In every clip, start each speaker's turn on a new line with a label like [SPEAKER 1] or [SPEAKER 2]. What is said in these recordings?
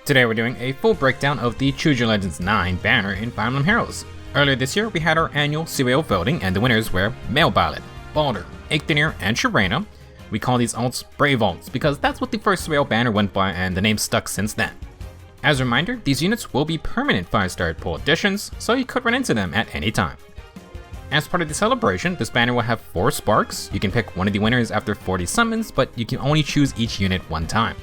[SPEAKER 1] Today we're doing a full breakdown of the Choose Your Legends 9 banner in Fire Emblem Heroes. Earlier this year we had our annual CYL voting and the winners were Male Byleth, Baldr, Eikþyrnir, and Sharena. We call these alts Brave alts because that's what the first CYL banner went by and the name stuck since then. As a reminder, these units will be permanent 5-star pool additions, so you could run into them at any time. As part of the celebration, this banner will have 4 sparks. You can pick one of the winners after 40 summons, but you can only choose each unit one time.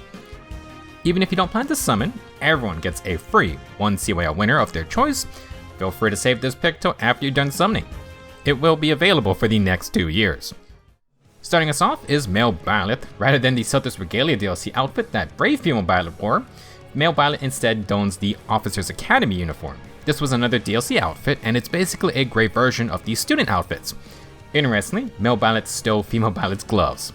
[SPEAKER 1] Even if you don't plan to summon, everyone gets a free 1 CYL winner of their choice. Feel free to save this pick till after you're done summoning. It will be available for the next 2 years. Starting us off is Male Byleth. Rather than the Celtics Regalia DLC outfit that Brave Female Byleth wore, Male Byleth instead dons the Officer's Academy uniform. This was another DLC outfit, and it's basically a grey version of the student outfits. Interestingly, Male Byleth stole Female Byleth's gloves.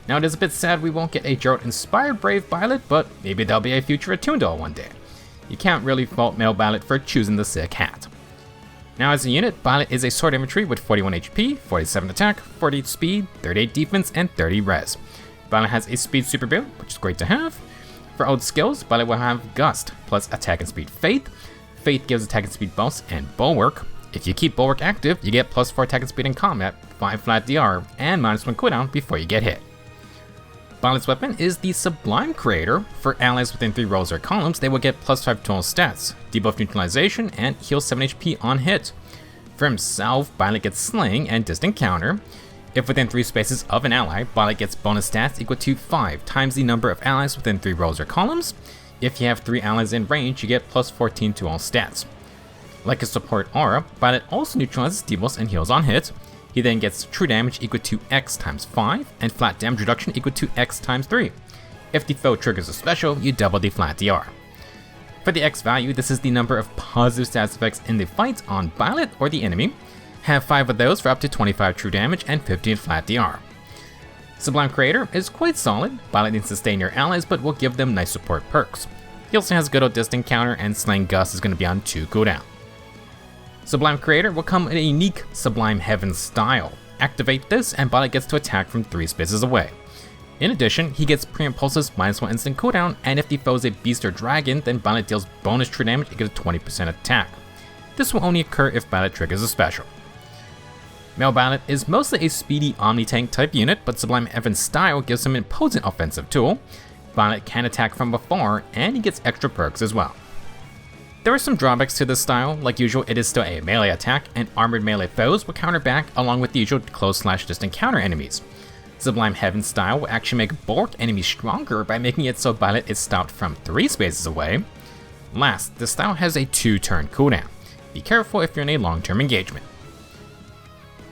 [SPEAKER 1] Now it is a bit sad we won't get a Geralt-inspired Brave Byleth, but maybe there'll be a future Attuned one day. You can't really fault Male Byleth for choosing the sick hat. Now as a unit, Byleth is a sword infantry with 41 HP, 47 attack, 48 speed, 38 defense, and 30 res. Byleth has a speed super build, which is great to have. For old skills, Byleth will have Gust, plus attack and speed Faith. Faith gives attack and speed bonus and Bulwark. If you keep Bulwark active, you get plus 4 attack and speed in combat, 5 flat DR, and -1 cooldown before you get hit. Byleth's weapon is the Sublime Creator. For allies within 3 rows or columns, they will get plus 5 total stats, debuff neutralization, and heal 7 HP on hit. For himself, Byleth gets Slaying and Distant Counter. If within 3 spaces of an ally, Byleth gets bonus stats equal to 5 times the number of allies within 3 rows or columns. If you have 3 allies in range, you get plus 14 to all stats. Like a support aura, Byleth also neutralizes debuffs and heals on hit. He then gets true damage equal to X times 5, and flat damage reduction equal to X times 3. If the foe triggers a special, you double the flat DR. For the X value, this is the number of positive stats effects in the fight on Byleth or the enemy. Have 5 of those for up to 25 true damage and 15 flat DR. Sublime Creator is quite solid. Byleth can sustain your allies, but will give them nice support perks. He also has good old Distant Counter, and Slaying Gust is going to be on 2 cooldown. Sublime Creator will come in a unique Sublime Heaven style. Activate this, and Byleth gets to attack from 3 spaces away. In addition, he gets Pre-Impulse's -1 instant cooldown, and if the foe is a beast or dragon, then Byleth deals bonus true damage equal to 20% attack. This will only occur if Byleth triggers a special. Male Byleth is mostly a speedy Omni-Tank type unit, but Sublime Heaven's style gives him an imposing offensive tool. Byleth can attack from afar, and he gets extra perks as well. There are some drawbacks to this style. Like usual, it is still a melee attack, and armored melee foes will counter back along with the usual close/distant counter enemies. Sublime Heaven's style will actually make Bulwark enemies stronger by making it so Byleth is stopped from 3 spaces away. Last, the style has a 2-turn cooldown. Be careful if you're in a long-term engagement.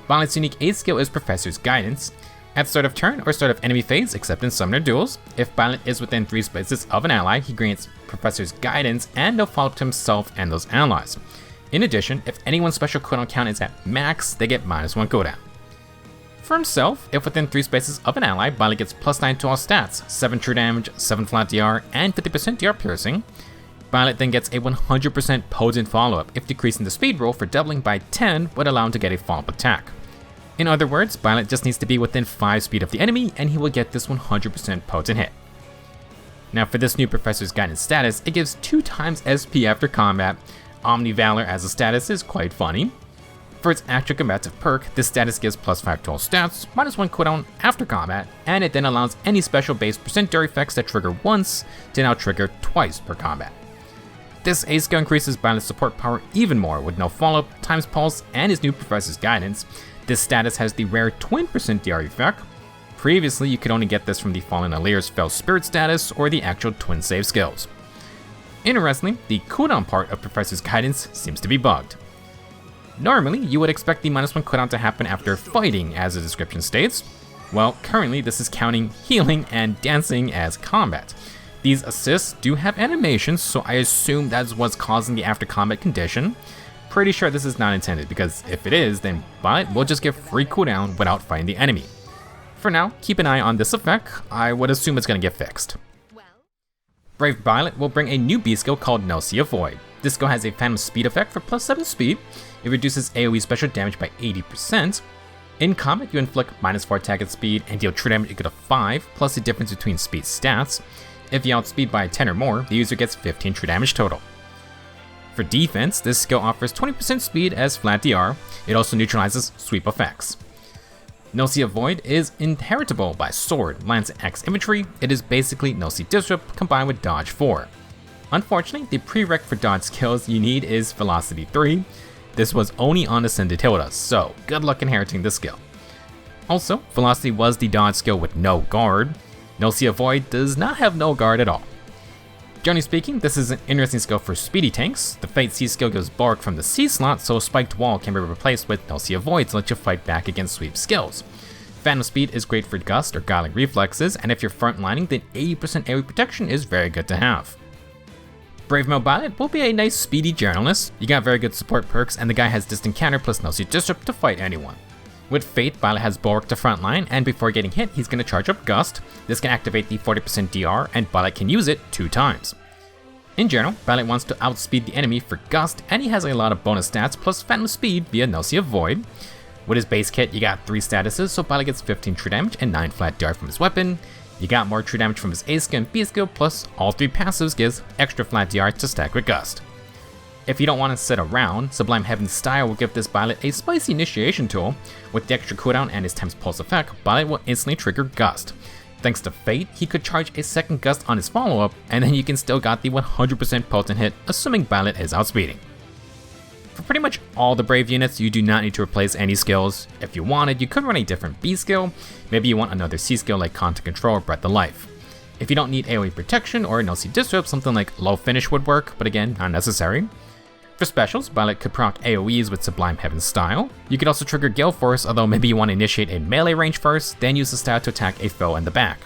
[SPEAKER 1] Byleth's unique aid skill is Professor's Guidance. At start of turn or start of enemy phase, except in summoner duels, if Byleth is within 3 spaces of an ally, he grants Professor's Guidance and no follow-up to himself and those allies. In addition, if anyone's special cooldown count is at max, they get -1 cooldown. For himself, if within 3 spaces of an ally, Byleth gets +9 to all stats, 7 true damage, 7 flat DR, and 50% DR piercing. Byleth then gets a 100% potent follow-up if decreasing the speed roll for doubling by 10 would allow him to get a follow-up attack. In other words, Byleth just needs to be within 5 speed of the enemy and he will get this 100% potent hit. Now for this new Professor's Guidance status, it gives 2 times SP after combat. Omni Valor as a status is quite funny. For its actual combative perk, this status gives +5 to all stats, -1 cooldown after combat, and it then allows any special based % effects that trigger once to now trigger twice per combat. This aid skill increases Byleth's support power even more with no follow-up, times pulse, and his new Professor's Guidance. This status has the rare twin % DR effect. Previously, you could only get this from the Fallen Allier's Fell Spirit status or the actual twin save skills. Interestingly, the cooldown part of Professor's Guidance seems to be bugged. Normally, you would expect the -1 cooldown to happen after fighting, as the description states. Well, currently this is counting healing and dancing as combat. These assists do have animations, so I assume that's what's causing the after combat condition. Pretty sure this is not intended, because if it is, then Byleth will just get free cooldown without fighting the enemy. For now, keep an eye on this effect. I would assume it's going to get fixed. Brave Byleth will bring a new B skill called Nelsia Void. This skill has a Phantom Speed effect for +7 speed. It reduces AoE special damage by 80%. In combat, you inflict -4 attack and speed and deal true damage equal to 5, plus the difference between speed stats. If you outspeed by 10 or more, the user gets 15 true damage total. For defense, this skill offers 20% speed as flat DR. It also neutralizes sweep effects. No-See Avoid is inheritable by Sword, Lance, and Axe infantry. It is basically No-See Disrupt combined with Dodge 4. Unfortunately, the prereq for dodge skills you need is Velocity 3. This was only on Ascended Hilda, so good luck inheriting this skill. Also, Velocity was the dodge skill with no guard. No-See Avoid does not have no guard at all. Generally speaking, this is an interesting skill for speedy tanks. The Fate C skill gives bulk from the C slot, so a spiked wall can be replaced with No-See Avoid to let you fight back against sweep skills. Phantom Speed is great for gust or godlike reflexes, and if you're frontlining, then 80% AoE protection is very good to have. Brave Male Byleth will be a nice speedy journalist. You got very good support perks, and the guy has distant counter plus No-See Disrupt to fight anyone. With Fate, Byleth has bulk to frontline, and before getting hit, he's going to charge up Gust. This can activate the 40% DR, and Byleth can use it 2 times. In general, Byleth wants to outspeed the enemy for Gust, and he has a lot of bonus stats plus Phantom Speed via No-See Avoid. With his base kit, you got 3 statuses, so Byleth gets 15 true damage and 9 flat DR from his weapon. You got more true damage from his A skill and B skill, plus all 3 passives gives extra flat DR to stack with Gust. If you don't want to sit around, Sublime Heaven's Style will give this Byleth a spicy initiation tool. With the extra cooldown and his times pulse effect, Byleth will instantly trigger Gust. Thanks to Fate, he could charge a second Gust on his follow-up, and then you can still got the 100% potent hit, assuming Byleth is outspeeding. For pretty much all the Brave units, you do not need to replace any skills. If you wanted, you could run a different B skill. Maybe you want another C skill like Content Control or Breath of Life. If you don't need AoE protection or No-See Disrupt, something like Low Finish would work, but again, not necessary. For specials, Byleth could proc AoEs with Sublime Heaven's Style. You could also trigger Gale Force, although maybe you want to initiate a melee range first, then use the style to attack a foe in the back.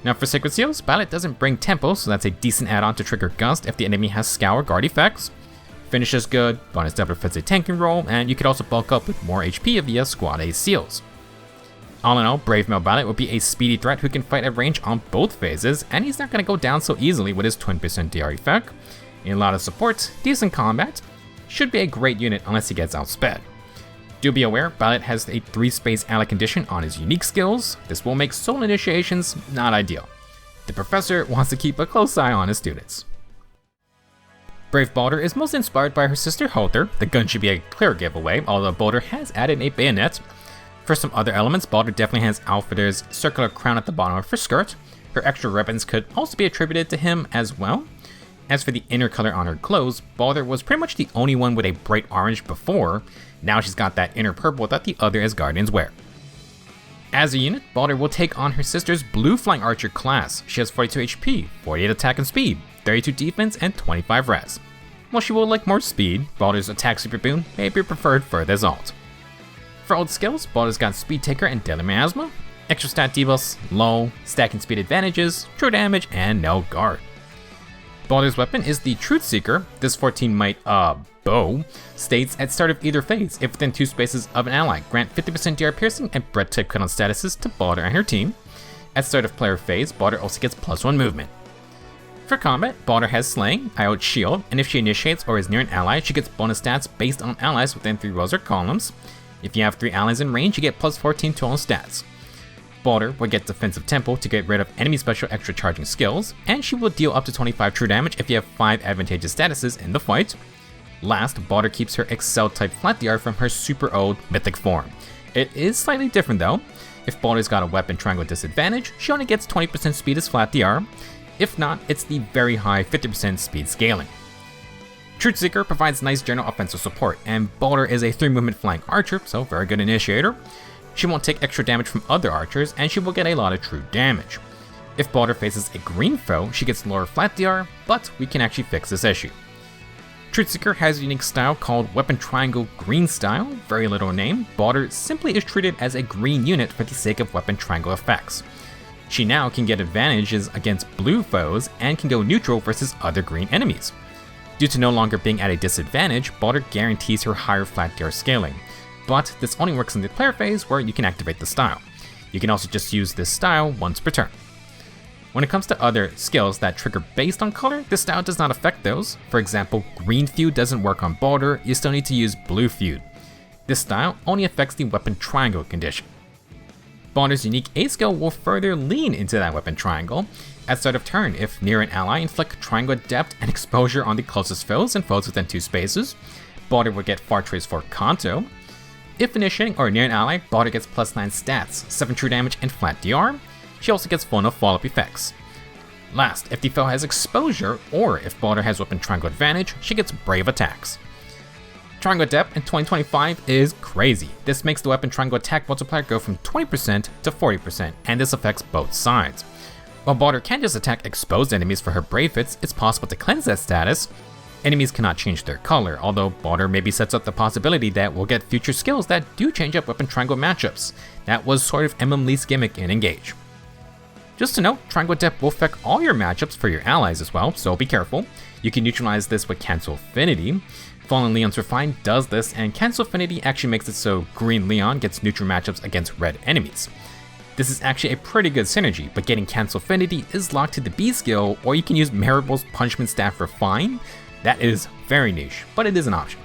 [SPEAKER 1] Now for Sacred Seals, Byleth doesn't bring Tempo, so that's a decent add-on to trigger Gust if the enemy has Scour guard effects. Finish is good, bonus double fits a tanking roll, and you could also bulk up with more HP via Squad A Seals. All in all, Brave Male Byleth will be a speedy threat who can fight at range on both phases, and he's not going to go down so easily with his 20% DR effect. A lot of support, decent combat, should be a great unit unless he gets outsped. Do be aware, Byleth has a 3-space ally condition on his unique skills. This will make solo initiations not ideal. The professor wants to keep a close eye on his students. Brave Baldr is most inspired by her sister Eikþyrnir. The gun should be a clear giveaway, although Baldr has added a bayonet. For some other elements, Baldr definitely has Outfitter's circular crown at the bottom of her skirt. Her extra weapons could also be attributed to him as well. As for the inner color on her clothes, Baldr was pretty much the only one with a bright orange before. Now she's got that inner purple that the other Asgardians wear. As a unit, Baldr will take on her sister's Blue Flying Archer class. She has 42 HP, 48 attack and speed, 32 defense, and 25 res. While she will like more speed, Baldr's attack super boon may be preferred for this ult. For ult skills, Baldr's got Speed Taker and Deadly Miasma, extra stat debuffs, low, stacking speed advantages, true damage, and no guard. Baldr's weapon is the Truth Seeker. This 14 might, bow, states at start of either phase, if within 2 spaces of an ally, grant 50% DR piercing and bread type cooldown statuses to Baldr and her team. At start of player phase, Baldr also gets +1 movement. For combat, Baldr has Slaying, IO's Shield, and if she initiates or is near an ally, she gets bonus stats based on allies within 3 rows or columns. If you have 3 allies in range, you get +14 to all stats. Baldr will get Defensive Tempo to get rid of enemy special extra charging skills, and she will deal up to 25 true damage if you have 5 advantageous statuses in the fight. Last, Baldr keeps her Excel type flat DR from her super old mythic form. It is slightly different though. If Baldr's got a weapon triangle disadvantage, she only gets 20% speed as flat DR. If not, it's the very high 50% speed scaling. Truthseeker provides nice general offensive support, and Baldr is a 3 movement flying archer, so very good initiator. She won't take extra damage from other archers, and she will get a lot of true damage. If Baldr faces a green foe, she gets lower flat DR, but we can actually fix this issue. Truthseeker has a unique style called Weapon Triangle Green Style, very little name. Baldr simply is treated as a green unit for the sake of Weapon Triangle effects. She now can get advantages against blue foes and can go neutral versus other green enemies. Due to no longer being at a disadvantage, Baldr guarantees her higher flat DR scaling. But this only works in the player phase where you can activate the style. You can also just use this style once per turn. When it comes to other skills that trigger based on color, this style does not affect those. For example, green feud doesn't work on Baldr, you still need to use blue feud. This style only affects the weapon triangle condition. Baldr's unique A skill will further lean into that weapon triangle. At start of turn, if near an ally, inflict triangle adept and exposure on the closest foes and foes within 2 spaces. Baldr will get far trace for Kanto. If initiating or near an ally, Baldr gets +9 stats, 7 true damage and flat DR. She also gets full no follow-up effects. Last, if the foe has exposure, or if Baldr has weapon triangle advantage, she gets brave attacks. Triangle Adept in 2025 is crazy. This makes the weapon triangle attack multiplier go from 20% to 40%, and this affects both sides. While Baldr can just attack exposed enemies for her brave hits, it's possible to cleanse that status. Enemies cannot change their color, although Baldr maybe sets up the possibility that we'll get future skills that do change up weapon triangle matchups. That was sort of Lee's gimmick in Engage. Just to note, Triangle Adept will affect all your matchups for your allies as well, so be careful. You can neutralize this with Cancel Affinity. Fallen Leon's Refine does this, and Cancel Affinity actually makes it so Green Leon gets neutral matchups against red enemies. This is actually a pretty good synergy, but getting Cancel Affinity is locked to the B skill, or you can use Maribel's Punishment Staff Refine. That is very niche, but it is an option.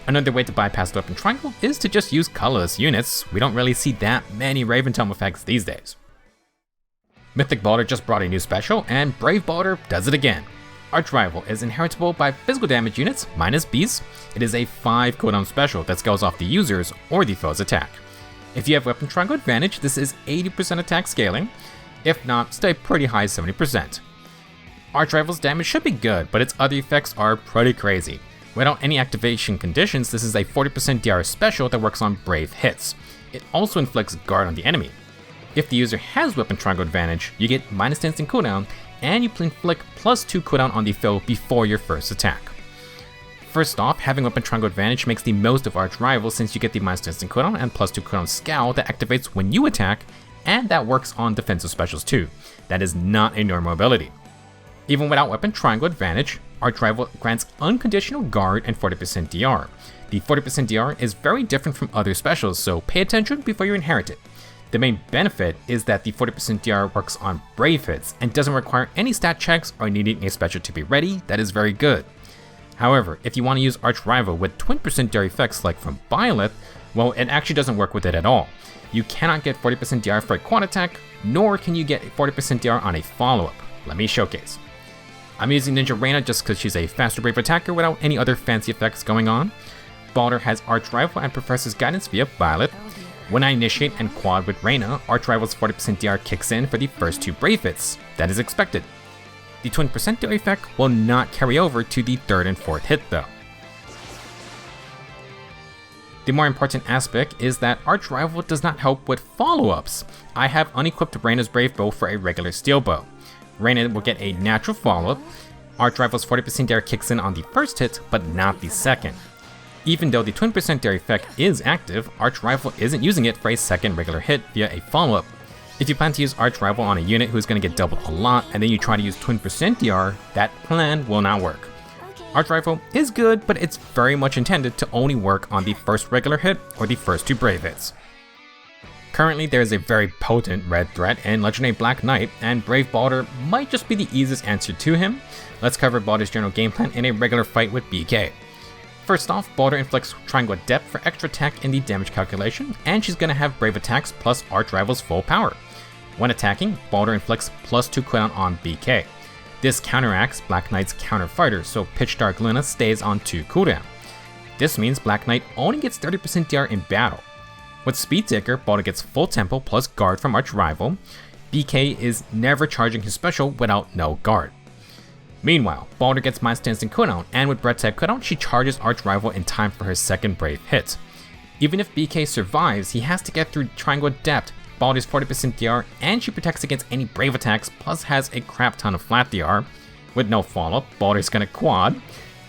[SPEAKER 1] Another way to bypass the weapon triangle is to just use colorless units. We don't really see that many Raven Tome effects these days. Mythic Baldr just brought a new special, and Brave Baldr does it again. Archrival is inheritable by physical damage units minus beasts. It is a 5 cooldown special that scales off the user's or the foe's attack. If you have weapon triangle advantage, this is 80% attack scaling. If not, stay pretty high 70%. Archrival's damage should be good, but its other effects are pretty crazy. Without any activation conditions, this is a 40% DR special that works on brave hits. It also inflicts guard on the enemy. If the user has weapon triangle advantage, you get minus 10 instant cooldown, and you inflict +2 cooldown on the foe before your first attack. First off, having weapon triangle advantage makes the most of Archrival since you get the minus 10 instant cooldown and +2 cooldown scowl that activates when you attack, and that works on defensive specials too. That is not a normal ability. Even without weapon triangle advantage, Archrival grants unconditional guard and 40% DR. The 40% DR is very different from other specials, so pay attention before you inherit it. The main benefit is that the 40% DR works on brave hits and doesn't require any stat checks or needing a special to be ready. That is very good. However, if you want to use Archrival with 20% DR effects like from Byleth, well, it actually doesn't work with it at all. You cannot get 40% DR for a quad attack, nor can you get 40% DR on a follow-up. Let me showcase. I'm using Sharena just because she's a faster brave attacker without any other fancy effects going on. Baldr has Archrival and Professor's Guidance via Byleth. When I initiate and quad with Reyna, Archrival's 40% DR kicks in for the first 2 brave hits. That is expected. The 20% DR effect will not carry over to the 3rd and 4th hit though. The more important aspect is that Archrival does not help with follow-ups. I have unequipped Reyna's Brave Bow for a regular steel bow. Reyna will get a natural follow-up. Archrival's 40% DR kicks in on the first hit, but not the second. Even though the 20% DR effect is active, Archrival isn't using it for a second regular hit via a follow-up. If you plan to use Archrival on a unit who's going to get doubled a lot, and then you try to use 20% DR, that plan will not work. Archrival is good, but it's very much intended to only work on the first regular hit or the first 2 brave hits. Currently, there is a very potent red threat in Legendary Black Knight, and Brave Baldr might just be the easiest answer to him. Let's cover Baldr's general game plan in a regular fight with BK. First off, Baldr inflicts Triangle Adept for extra attack in the damage calculation, and she's going to have brave attacks plus Archrival's full power. When attacking, Baldr inflicts +2 cooldown on BK. This counteracts Black Knight's counter fighter, so Pitch Dark Luna stays on 2 cooldown. This means Black Knight only gets 30% DR in battle. With Speed Taker, Baldr gets full tempo plus guard from Archrival. BK is never charging his special without no guard. Meanwhile, Baldr gets minus 10 instant cooldown, and with Breath type cooldown, she charges Archrival in time for her second brave hit. Even if BK survives, he has to get through Triangle Adept, Baldr's 40% DR, and she protects against any brave attacks, plus has a crap ton of flat DR. With no follow-up, Baldr's gonna quad.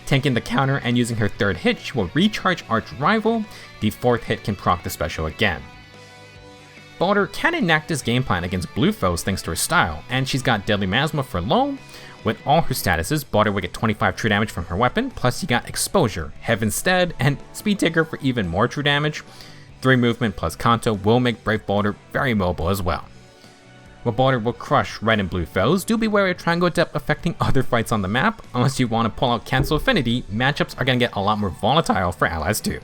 [SPEAKER 1] Tanking the counter and using her 3rd hit, she will recharge Archrival. The 4th hit can proc the special again. Baldr can enact this game plan against blue foes thanks to her style, and she's got Deadly Miasma for low. With all her statuses, Baldr will get 25 true damage from her weapon, plus you got Exposure, Heaven's Stead, and Speed Taker for even more true damage. 3 movement plus Kanto will make Brave Baldr very mobile as well. While Baldr will crush red and blue foes, do beware of Triangle Adept affecting other fights on the map. Unless you want to pull out Cancel Affinity, matchups are going to get a lot more volatile for allies too.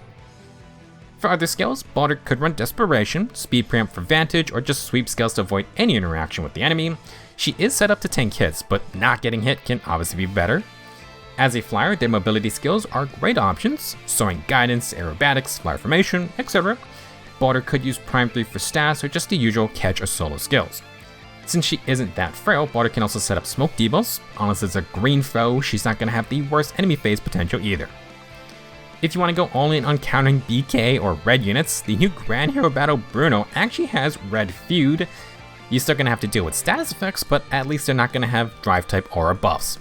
[SPEAKER 1] For other skills, Baldr could run Desperation, Speed Preempt for Vantage, or just sweep skills to avoid any interaction with the enemy. She is set up to tank hits, but not getting hit can obviously be better. As a flyer, their mobility skills are great options, soaring guidance, aerobatics, flyer formation, etc. Baldr could use Prime 3 for stats or just the usual catch or solo skills. Since she isn't that frail, Baldr can also set up smoke debuffs. Unless it's a green foe, she's not going to have the worst enemy phase potential either. If you want to go all in on countering BK or red units, the new Grand Hero Battle Bruno actually has red feud. You're still going to have to deal with status effects, but at least they're not going to have drive type aura buffs.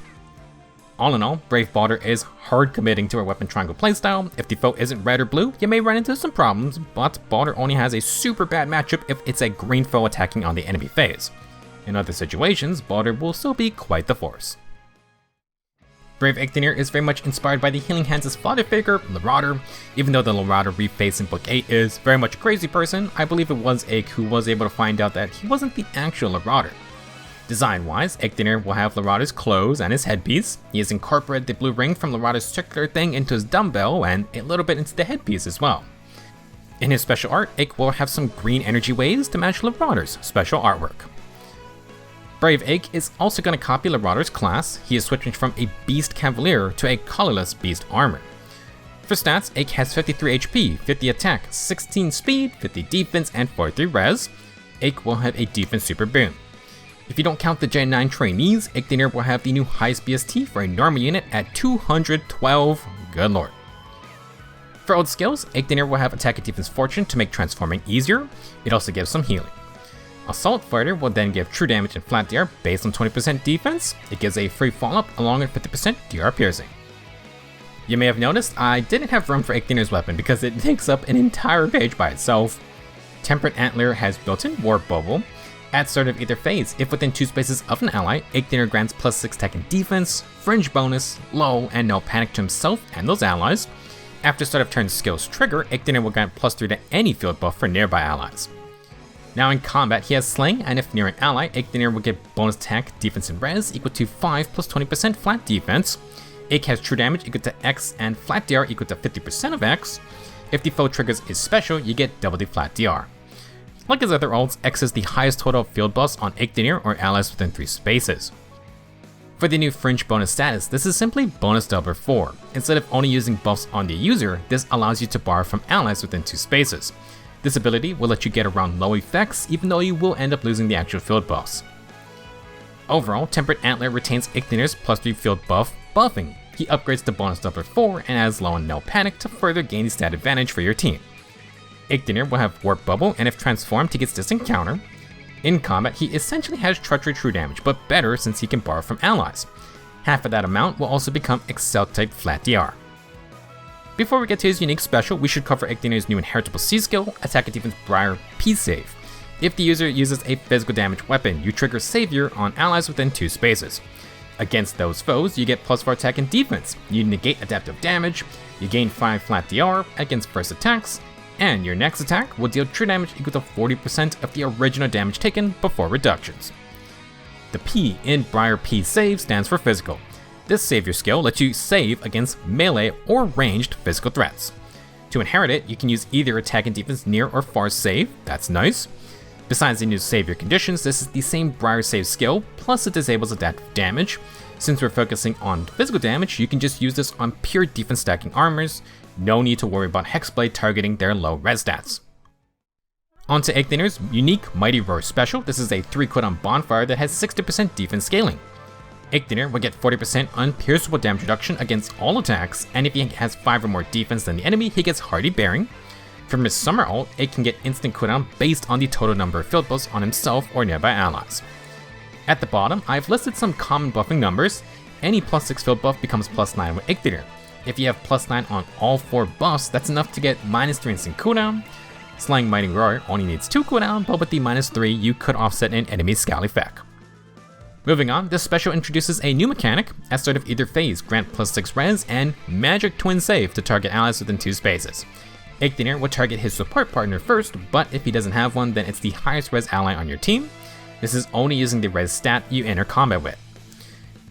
[SPEAKER 1] All in all, Brave Baldr is hard committing to her weapon triangle playstyle. If the foe isn't red or blue, you may run into some problems, but Baldr only has a super bad matchup if it's a green foe attacking on the enemy phase. In other situations, Baldr will still be quite the force. Brave Eikþyrnir is very much inspired by the Healing Hands' father figure, Larauder. Even though the Larauder reface in Book 8 is very much a crazy person, I believe it was Eik who was able to find out that he wasn't the actual Larauder. Design-wise, Eikþyrnir will have Larauder's clothes and his headpiece. He has incorporated the blue ring from Larauder's circular thing into his dumbbell and a little bit into the headpiece as well. In his special art, Eik will have some green energy waves to match Larauder's special artwork. Brave Eik is also going to copy Larauder's class. He is switching from a Beast Cavalier to a colorless Beast Armor. For stats, Eik has 53 HP, 50 attack, 16 speed, 50 defense, and 43 res. Eik will have a defense super boon. If you don't count the Gen 9 trainees, Eikþyrnir will have the new highest BST for a normal unit at 212, good lord. For old skills, Eikþyrnir will have attack and defense fortune to make transforming easier. It also gives some healing. Assault Fighter will then give true damage and flat DR based on 20% defense. It gives a free follow-up along with 50% DR piercing. You may have noticed I didn't have room for Eikþyrnir's weapon because it takes up an entire page by itself. Temperate Antler has built-in Warp Bubble. At start of either phase, if within 2 spaces of an ally, Eikþyrnir grants +6 attack and defense, fringe bonus, low, and no panic to himself and those allies. After start of turn skills trigger, Eikþyrnir will grant +3 to any field buff for nearby allies. Now in combat, he has Slaying, and if near an ally, Eikþyrnir will get bonus attack, defense, and res equal to 5 plus 20% flat defense. Eik has true damage equal to X and flat DR equal to 50% of X. If the foe triggers his special, you get double the flat DR. Like his other ults, X is the highest total of field buffs on Eikþyrnir or allies within 3 spaces. For the new fringe bonus status, this is simply bonus doubler 4. Instead of only using buffs on the user, this allows you to borrow from allies within 2 spaces. This ability will let you get around low effects, even though you will end up losing the actual field buffs. Overall, Temperate Antler retains Eikþyrnir's +3 field buff, buffing. He upgrades to bonus doubler 4 and has low and no panic to further gain the stat advantage for your team. Eikþyrnir will have Warp Bubble, and if transformed, he gets distant counter. In combat, he essentially has Treachery true damage, but better since he can borrow from allies. Half of that amount will also become Excel type flat DR. Before we get to his unique special, we should cover Eikþyrnir's new inheritable C skill, Attack and Defense Briar P Save. If the user uses a physical damage weapon, you trigger Savior on allies within 2 spaces. Against those foes, you get +4 attack and defense, you negate adaptive damage, you gain 5 flat DR against first attacks, and your next attack will deal true damage equal to 40% of the original damage taken before reductions. The P in Briar P Save stands for physical. This Savior skill lets you save against melee or ranged physical threats. To inherit it, you can use either attack and defense near or far save, that's nice. Besides the new Savior conditions, this is the same Briar Save skill, plus it disables adaptive damage. Since we're focusing on physical damage, you can just use this on pure defense stacking armors. No need to worry about Hexblade targeting their low res stats. On to Eikþyrnir's unique Mighty Roar special. This is a 3 cooldown bonfire that has 60% defense scaling. Eikþyrnir will get 40% unpierceable damage reduction against all attacks, and if he has 5 or more defense than the enemy, he gets Hardy Bearing. From his Summer ult, Eik can get instant cooldown based on the total number of field buffs on himself or nearby allies. At the bottom, I've listed some common buffing numbers. Any +6 field buff becomes +9 with Eikþyrnir. If you have +9 on all 4 buffs, that's enough to get -3 instant cooldown. Slaying Mighty Roar only needs 2 cooldown, but with the -3, you could offset an enemy scowl effect. Moving on, this special introduces a new mechanic. At start of either phase, grant +6 res and Magic Twin Save to target allies within 2 spaces. Eikþyrnir will target his support partner first, but if he doesn't have one, then it's the highest res ally on your team. This is only using the res stat you enter combat with.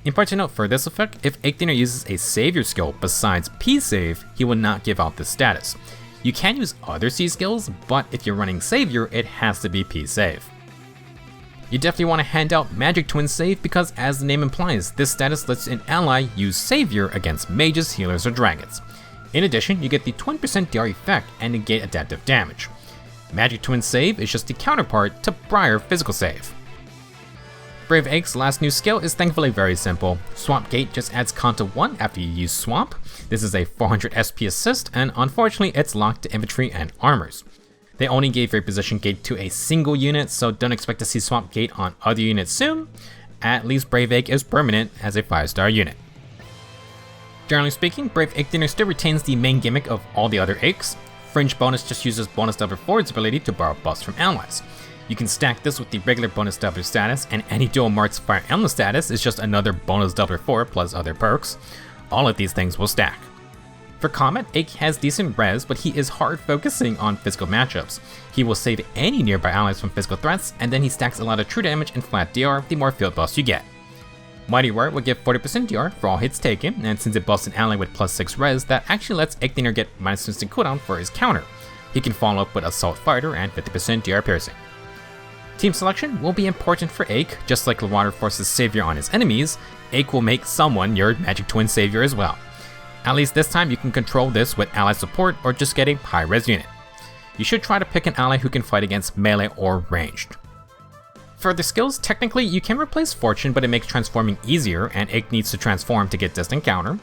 [SPEAKER 1] Important to note for this effect, if Eikþyrnir uses a Savior skill besides P-Save, he will not give out this status. You can use other C skills, but if you're running Savior, it has to be P-Save. You definitely want to hand out Magic Twin Save because, as the name implies, this status lets an ally use Savior against mages, healers, or dragons. In addition, you get the 20% DR effect and negate adaptive damage. Magic Twin Save is just the counterpart to Briar Physical Save. Brave Eik's last new skill is thankfully very simple. Swamp Gate just adds Conto 1 after you use Swamp. This is a 400 SP assist, and unfortunately it's locked to infantry and armors. They only gave Reposition Gate to a single unit, so don't expect to see Swamp Gate on other units soon. At least Brave Eik is permanent as a 5-star unit. Generally speaking, Brave Eikthyrnir still retains the main gimmick of all the other Eiks. Fringe bonus just uses bonus double forward's ability to borrow buffs from allies. You can stack this with the regular bonus doubler status, and any dual marks Fire Emblem status is just another bonus doubler 4 plus other perks. All of these things will stack. For combat, Eik has decent res, but he is hard focusing on physical matchups. He will save any nearby allies from physical threats, and then he stacks a lot of true damage and flat DR the more field buffs you get. Mighty Roar will give 40% DR for all hits taken, and since it buffs an ally with plus 6 res, that actually lets Eikthyrnir get minus instant cooldown for his counter. He can follow up with Assault Fighter and 50% DR piercing. Team selection will be important for Eik. Just like Lewater forces Savior on his enemies, Eik will make someone your Magic Twin Savior as well. At least this time you can control this with ally support or just get a high res unit. You should try to pick an ally who can fight against melee or ranged. For the skills, technically you can replace Fortune, but it makes transforming easier, and Eik needs to transform to get distant counter.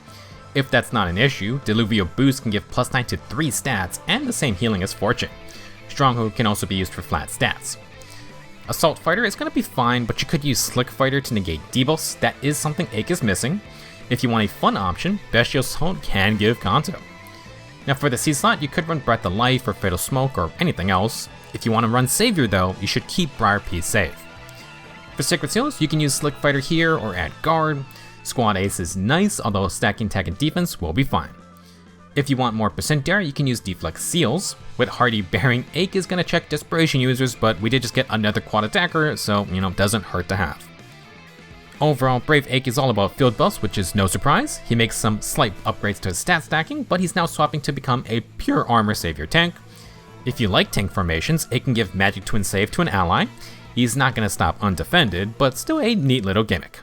[SPEAKER 1] If that's not an issue, Deluvio Boost can give +9 to 3 stats and the same healing as Fortune. Stronghold can also be used for flat stats. Assault Fighter is going to be fine, but you could use Slick Fighter to negate debuffs. That is something Eik is missing. If you want a fun option, Bestial Assault can give Conto. Now for the C slot, you could run Breath of Life or Fatal Smoke or anything else. If you want to run Savior though, you should keep Briar P-Save. For Sacred Seals, you can use Slick Fighter here or add Guard. Squad Ace is nice, although stacking tag and defense will be fine. If you want more % you can use Deflect Seals. With Hardy Bearing, Eik is going to check Desperation users, but we did just get another quad attacker, so doesn't hurt to have. Overall, Brave Eik is all about field buffs, which is no surprise. He makes some slight upgrades to his stat stacking, but he's now swapping to become a pure armor savior tank. If you like tank formations, Eik can give Magic Twin Save to an ally. He's not going to stop undefended, but still a neat little gimmick.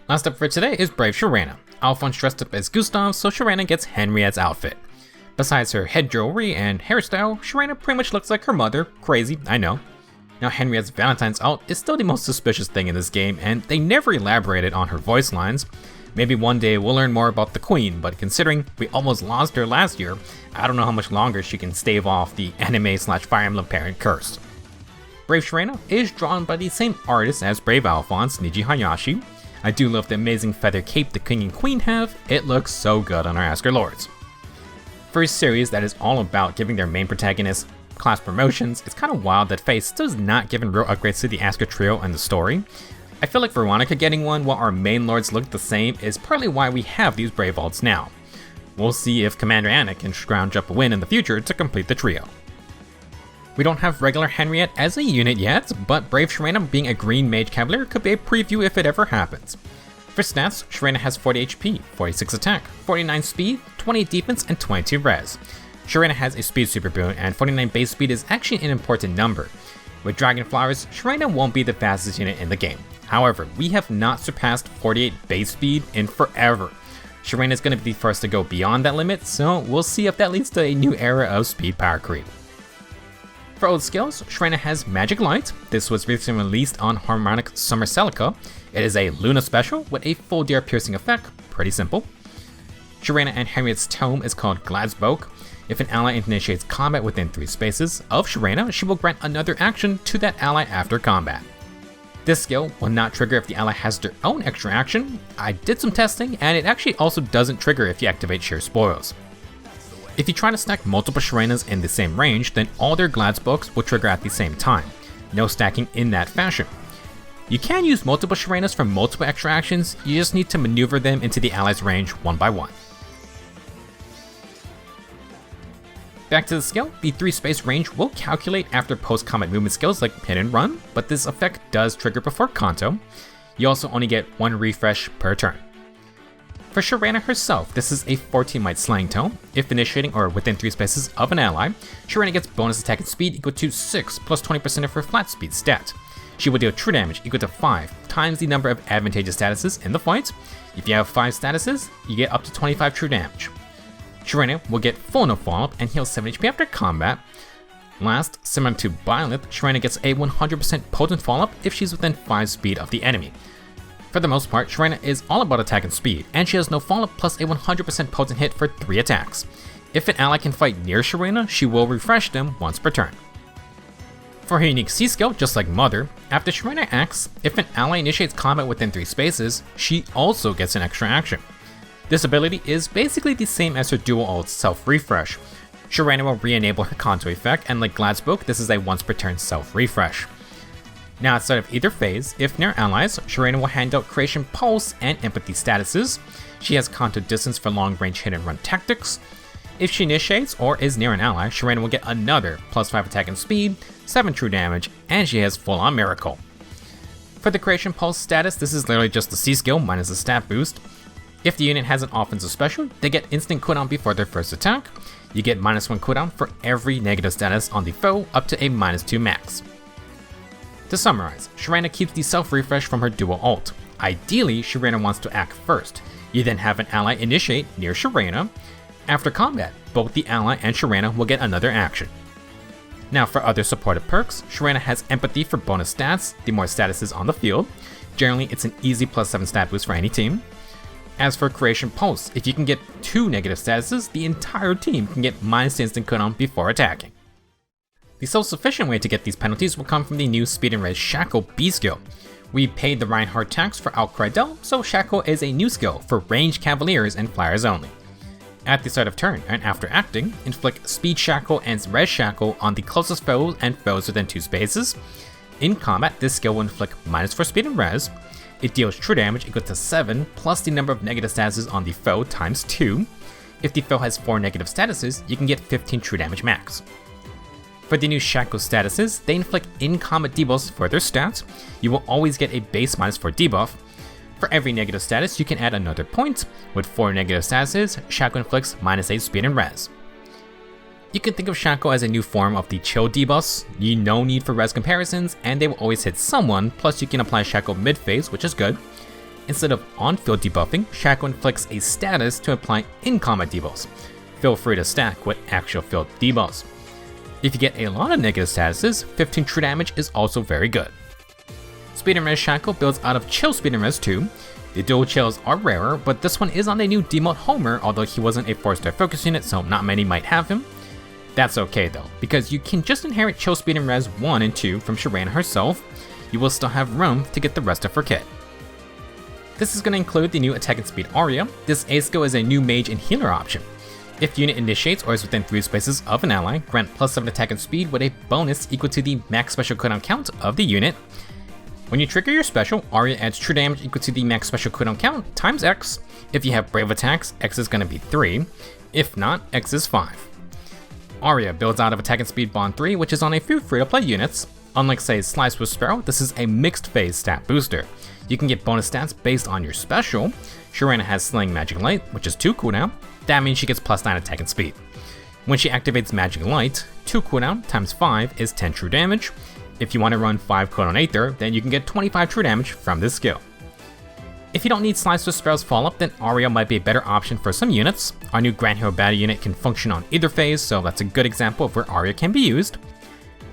[SPEAKER 1] Last up for today is Brave Sharena. Alphonse dressed up as Gustav, so Sharena gets Henriette's outfit. Besides her head jewelry and hairstyle, Sharena pretty much looks like her mother. Crazy, I know. Now Henriette's Valentine's out is still the most suspicious thing in this game, and they never elaborated on her voice lines. Maybe one day we'll learn more about the Queen, but considering we almost lost her last year, I don't know how much longer she can stave off the anime/Fire Emblem parent curse. Brave Sharena is drawn by the same artist as Brave Alphonse, Niji Hayashi. I do love the amazing feather cape the King and Queen have. It looks so good on our Asker Lords. For a series that is all about giving their main protagonists class promotions, it's kind of wild that Faye still is not giving real upgrades to the Asker trio and the story. I feel like Veronica getting one while our main lords look the same is partly why we have these Brave Alts now. We'll see if Commander Anna can scrounge up a win in the future to complete the trio. We don't have regular Henriette as a unit yet, but Brave Sharena being a green mage cavalier could be a preview if it ever happens. For stats, Sharena has 40 HP, 46 attack, 49 speed, 20 defense, and 22 res. Sharena has a speed super boon, and 49 base speed is actually an important number. With Dragon Flowers, Sharena won't be the fastest unit in the game. However, we have not surpassed 48 base speed in forever. Sharena is going to be the first to go beyond that limit, so we'll see if that leads to a new era of speed power creep. For old skills, Sharena has Magic Light. This was recently released on Harmonic Summer Celica. It is a Luna special with a full DR piercing effect, pretty simple. Sharena and Henriette's tome is called Gladspoke. If an ally initiates combat within 3 spaces of Sharena, she will grant another action to that ally after combat. This skill will not trigger if the ally has their own extra action. I did some testing, and it actually also doesn't trigger if you activate Sheer Spoils. If you try to stack multiple Sharenas in the same range, then all their Gladspokes will trigger at the same time. No stacking in that fashion. You can use multiple Sharenas for multiple extra actions, you just need to maneuver them into the ally's range one by one. Back to the skill, the 3 space range will calculate after post-combat movement skills like Hit and Run, but this effect does trigger before Conto. You also only get 1 refresh per turn. For Sharena herself, this is a 14 might slaying tome. If initiating or within 3 spaces of an ally, Sharena gets bonus attack and speed equal to 6 plus 20% of her flat speed stat. She will deal true damage equal to 5 times the number of advantageous statuses in the fight. If you have 5 statuses, you get up to 25 true damage. Sharena will get full no follow-up and heal 7 HP after combat. Last, similar to Byleth, Sharena gets a 100% potent follow-up if she's within 5 speed of the enemy. For the most part, Sharena is all about attack and speed, and she has no follow-up plus a 100% potent hit for 3 attacks. If an ally can fight near Sharena, she will refresh them once per turn. For her unique C skill, just like Mother, after Sharena acts, if an ally initiates combat within 3 spaces, she also gets an extra action. This ability is basically the same as her dual ult's self-refresh. Sharena will re-enable her contour effect, and like Gladspoke, this is a once per turn self-refresh. Now outside of either phase, if near allies, Sharena will hand out Creation Pulse and Empathy statuses. She has contour distance for long range hit and run tactics. If she initiates or is near an ally, Sharena will get another plus 5 attack and speed, 7 true damage, and she has full on Miracle. For the Creation Pulse status, this is literally just the C skill minus the stat boost. If the unit has an offensive special, they get instant cooldown before their first attack. You get -1 cooldown for every negative status on the foe up to a -2 max. To summarize, Sharena keeps the self-refresh from her dual ult. Ideally, Sharena wants to act first. You then have an ally initiate near Sharena. After combat, both the ally and Sharena will get another action. Now for other supported perks, Sharena has Empathy for bonus stats, the more statuses on the field. Generally, it's an easy +7 stat boost for any team. As for Creation Pulse, if you can get 2 negative statuses, the entire team can get -2 instant cooldown before attacking. The self-sufficient way to get these penalties will come from the new Speed and Res Shackle B skill. We paid the Reinhardt tax for Outcry Del, so Shackle is a new skill for ranged cavaliers and flyers only. At the start of turn and after acting, inflict Speed Shackle and Res Shackle on the closest foes and foes within 2 spaces. In combat, this skill will inflict -4 speed and res. It deals true damage equal to 7 plus the number of negative statuses on the foe times 2. If the foe has 4 negative statuses, you can get 15 true damage max. For the new Shackle statuses, they inflict in-combat debuffs for their stats. You will always get a base -4 debuff. For every negative status, you can add another point. With 4 negative statuses, Shackle inflicts -8 speed and res. You can think of Shackle as a new form of the chill debuffs. No need for res comparisons, and they will always hit someone, plus you can apply Shackle mid-phase, which is good. Instead of on-field debuffing, Shackle inflicts a status to apply in-combat debuffs. Feel free to stack with actual field debuffs. If you get a lot of negative statuses, 15 true damage is also very good. Speed and Res Shackle builds out of Chill Speed and Res 2. The dual chills are rarer, but this one is on a new demote Homer, although he wasn't a 4-star focus unit, so not many might have him. That's okay though, because you can just inherit Chill Speed and Res 1 and 2 from Sharena herself. You will still have room to get the rest of her kit. This is going to include the new Attack and Speed Aria. This A skill is a new mage and healer option. If unit initiates or is within 3 spaces of an ally, grant +7 attack and speed with a bonus equal to the max special cooldown count of the unit. When you trigger your special, Aria adds true damage equal to the max special cooldown count times X. If you have brave attacks, X is going to be 3. If not, X is 5. Aria builds out of Attack and Speed Bond 3, which is on a few free-to-play units. Unlike say Slice with Sparrow, this is a mixed phase stat booster. You can get bonus stats based on your special. Sharena has Slaying Magic Light, which is 2 cooldown. That means she gets +9 attack and speed. When she activates Magic Light, 2 cooldown times 5 is 10 true damage. If you want to run 5 cooldown Aether, then you can get 25 true damage from this skill. If you don't need Slice with Sparrow's follow-up, then Aria might be a better option for some units. Our new Grand Hero Battle unit can function on either phase, so that's a good example of where Aria can be used.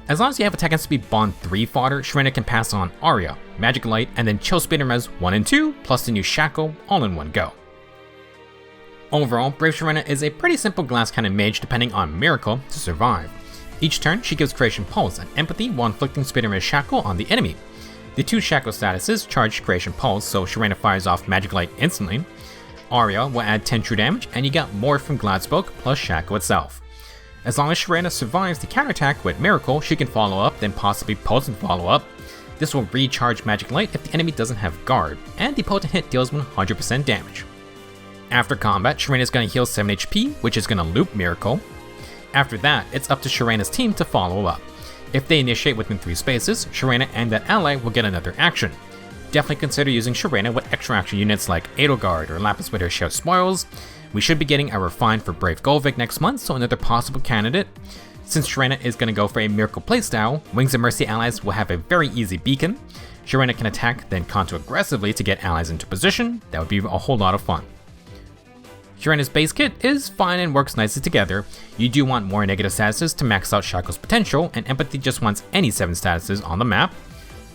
[SPEAKER 1] As long as you have Attack and Speed Bond 3 fodder, Sharena can pass on Aria, Magic Light, and then Chill Speed and Res 1 and 2, plus the new Shackle, all in one go. Overall, Brave Sharena is a pretty simple glass cannon mage depending on Miracle to survive. Each turn, she gives Creation Pulse and Empathy while inflicting Speed and Res Shackle on the enemy. The 2 Shackle statuses charge Creation Pulse, so Sharena fires off Magic Light instantly. Aria will add 10 true damage, and you get more from Gladspoke plus Shackle itself. As long as Sharena survives the counterattack with Miracle, she can follow up, then possibly Potent follow up. This will recharge Magic Light if the enemy doesn't have Guard, and the Potent hit deals 100% damage. After combat, Sharena is going to heal 7 HP, which is going to loop Miracle. After that, it's up to Sharena's team to follow up. If they initiate within 3 spaces, Sharena and that ally will get another action. definitely consider using Sharena with extra action units like Edelgard or Lapis with her shared spoils. We should be getting a refine for Brave Golvik next month, so another possible candidate. Since Sharena is going to go for a Miracle playstyle, Wings of Mercy allies will have a very easy beacon. Sharena can attack, then contour aggressively to get allies into position. That would be a whole lot of fun. Sharena's base kit is fine and works nicely together. You do want more negative statuses to max out Shaco's potential, and Empathy just wants any 7 statuses on the map.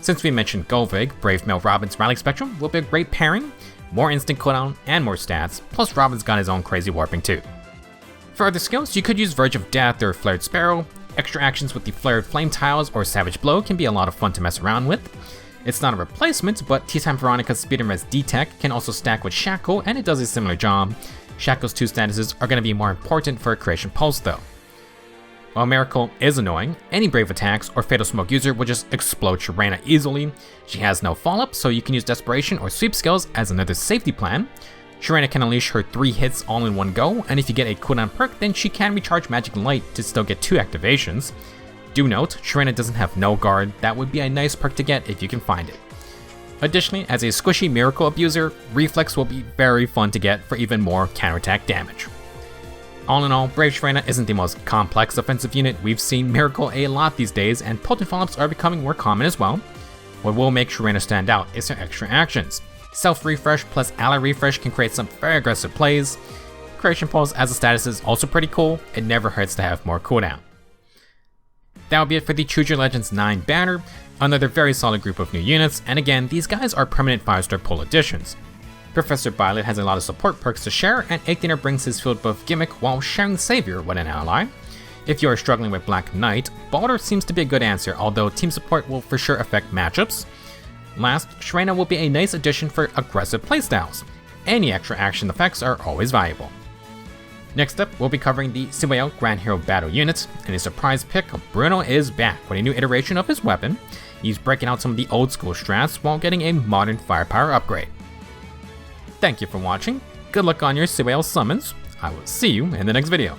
[SPEAKER 1] Since we mentioned Golvik, Brave Male Robin's Rally Spectrum will be a great pairing. More instant cooldown and more stats, plus Robin's got his own crazy warping too. For other skills, you could use Verge of Death or Flared Sparrow. Extra actions with the Flared Flame Tiles or Savage Blow can be a lot of fun to mess around with. It's not a replacement, but Tea Time Veronica's Speed and Res D-Tech can also stack with Shaco, and it does a similar job. Shaco's 2 statuses are going to be more important for a Creation Pulse though. While Miracle is annoying, any Brave attacks or Fatal Smoke user will just explode Sharena easily. She has no follow-up, so you can use Desperation or Sweep skills as another safety plan. Sharena can unleash her 3 hits all in one go, and if you get a cooldown perk, then she can recharge Magic Light to still get 2 activations. Do note, Sharena doesn't have no guard. That would be a nice perk to get if you can find it. Additionally, as a squishy Miracle abuser, Reflex will be very fun to get for even more counterattack damage. All in all, Brave Sharena isn't the most complex offensive unit. We've seen Miracle a lot these days, and potent follow-ups are becoming more common as well. What will make Sharena stand out is her extra actions. Self-refresh plus ally refresh can create some very aggressive plays. Creation Pulse as a status is also pretty cool. It never hurts to have more cooldown. That will be it for the Choose Your Legends 9 banner, another very solid group of new units, and again, these guys are permanent 5-star pull additions. Professor Byleth has a lot of support perks to share, and Eikthyrnir brings his field buff gimmick while sharing Savior with an ally. If you are struggling with Black Knight, Baldr seems to be a good answer, although team support will for sure affect matchups. Last, Sharena will be a nice addition for aggressive playstyles. Any extra action effects are always valuable. Next up, we'll be covering the CYL Grand Hero Battle units, and a surprise pick, Bruno is back with a new iteration of his weapon. He's breaking out some of the old school strats while getting a modern firepower upgrade. Thank you for watching, good luck on your CYL summons, I will see you in the next video.